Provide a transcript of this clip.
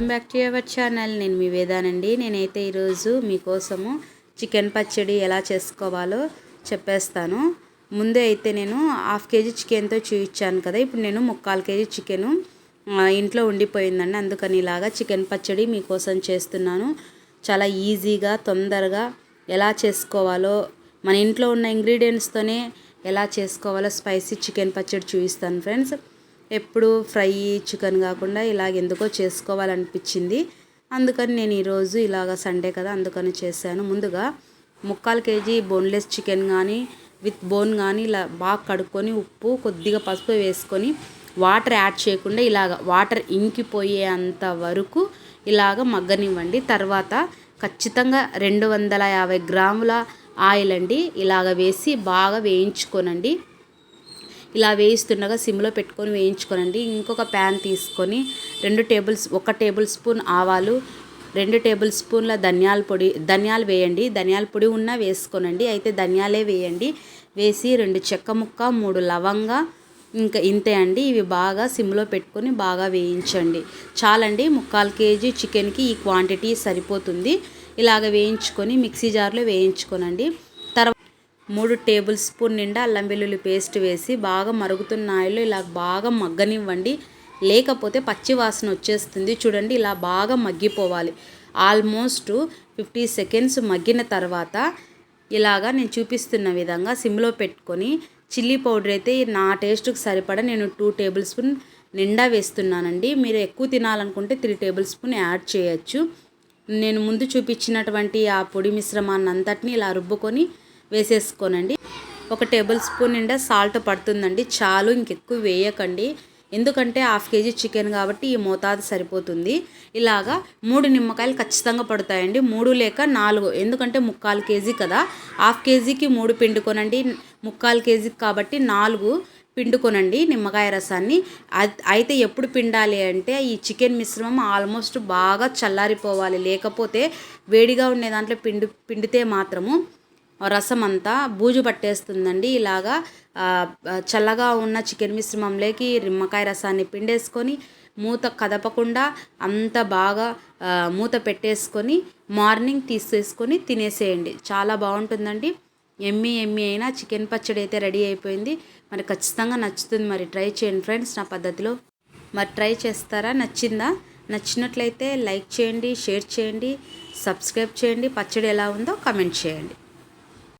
Welcome back to our channel. నేను మీ వేదానండి. నేనైతే ఈరోజు మీకోసము చికెన్ పచ్చడి ఎలా చేసుకోవాలో చెప్పేస్తాను. ముందే అయితే నేను 1/2 కేజీ చికెన్తో చూపించాను కదా. ఇప్పుడు నేను 3/4 కేజీ చికెను ఇంట్లో ఉండిపోయిందండి. అందుకని ఇలాగా చికెన్ పచ్చడి మీకోసం చేస్తున్నాను. చాలా ఈజీగా తొందరగా ఎలా చేసుకోవాలో మన ఇంట్లో ఉన్న ఇంగ్రీడియంట్స్తోనే ఎలా చేసుకోవాలో స్పైసీ చికెన్ పచ్చడి చూపిస్తాను ఫ్రెండ్స్. ఎప్పుడు ఫ్రై చికెన్ కాకుండా ఇలాగ ఎందుకో చేసుకోవాలనిపించింది. అందుకని నేను ఈరోజు ఇలాగ సండే కదా అందుకని చేశాను. ముందుగా 3/4 కేజీ బోన్లెస్ చికెన్ కానీ విత్ బోన్ కానీ ఇలా బాగా కడుక్కొని ఉప్పు కొద్దిగా పసుపు వేసుకొని వాటర్ యాడ్ చేయకుండా ఇలాగ వాటర్ ఇంకిపోయేంత వరకు ఇలాగ మగ్గనివ్వండి. తర్వాత ఖచ్చితంగా 250 గ్రాముల ఆయిల్ అండి ఇలాగ వేసి బాగా వేయించుకోనండి. ఇలా వేయిస్తుండగా సిమ్లో పెట్టుకొని వేయించుకోనండి. ఇంకొక ప్యాన్ తీసుకొని 1 టేబుల్ స్పూన్ ఆవాలు, 2 టేబుల్ స్పూన్ల ధనియాలు వేయండి. ధనియాల పొడి ఉన్నా వేసుకోనండి, అయితే ధనియాలే వేయండి. వేసి 2 చెక్క ముక్క, 3 లవంగా, ఇంకా ఇంతే అండి. ఇవి బాగా సిమ్లో పెట్టుకొని బాగా వేయించండి. చాలండి, 3/4 కేజీ చికెన్కి ఈ క్వాంటిటీ సరిపోతుంది. ఇలాగ వేయించుకొని మిక్సీ జార్లో వేయించుకోనండి. 3 టేబుల్ స్పూన్ నిండా అల్లం వెల్లుల్లి పేస్ట్ వేసి బాగా మరుగుతున్న ఆయిల్లో ఇలా బాగా మగ్గనివ్వండి. లేకపోతే పచ్చి వాసన వచ్చేస్తుంది. చూడండి, ఇలా బాగా మగ్గిపోవాలి. ఆల్మోస్ట్ 50 సెకండ్స్ మగ్గిన తర్వాత ఇలాగా నేను చూపిస్తున్న విధంగా సిమ్లో పెట్టుకొని చిల్లీ పౌడర్ అయితే నా టేస్ట్కి సరిపడా నేను 2 టేబుల్ స్పూన్ నిండా వేస్తున్నానండి. మీరు ఎక్కువ తినాలనుకుంటే 3 టేబుల్ స్పూన్ యాడ్ చేయొచ్చు. నేను ముందు చూపించినటువంటి ఆ పొడి మిశ్రమాన్ని అంతటిని ఇలా రుబ్బుకొని వేసేసుకోనండి. 1 టేబుల్ స్పూన్ నిండా సాల్ట్ పడుతుందండి, చాలు, ఇంకెక్కువ వేయకండి. ఎందుకంటే 1/2 కేజీ చికెన్ కాబట్టి ఈ మోతాదు సరిపోతుంది. ఇలాగా 3 నిమ్మకాయలు ఖచ్చితంగా పడతాయండి, 3 లేక 4, ఎందుకంటే 3/4 కేజీ కదా. 1/2 కేజీకి 3 పిండుకోనండి, 3/4 కేజీకి కాబట్టి 4 పిండుకోనండి నిమ్మకాయ రసాన్ని. అయితే ఎప్పుడు పిండాలి అంటే ఈ చికెన్ మిశ్రమం ఆల్మోస్ట్ బాగా చల్లారిపోవాలి. లేకపోతే వేడిగా ఉండే దాంట్లో పిండితే మాత్రము రసం అంతా బూజు పట్టేస్తుందండి. ఇలాగా చల్లగా ఉన్న చికెన్ మిశ్రమంలోకి నిమ్మకాయ రసాన్ని పిండేసుకొని మూత కదపకుండా అంత బాగా మూత పెట్టేసుకొని మార్నింగ్ తీసేసుకొని తినేసేయండి. చాలా బాగుంటుందండి. ఎమ్మి అయినా చికెన్ పచ్చడి అయితే రెడీ అయిపోయింది. మరి ఖచ్చితంగా నచ్చుతుంది. మరి ట్రై చేయండి ఫ్రెండ్స్ నా పద్ధతిలో. మరి ట్రై చేస్తారా? నచ్చిందా? నచ్చినట్లయితే లైక్ చేయండి, షేర్ చేయండి, సబ్స్క్రైబ్ చేయండి. పచ్చడి ఎలా ఉందో కామెంట్ చేయండి.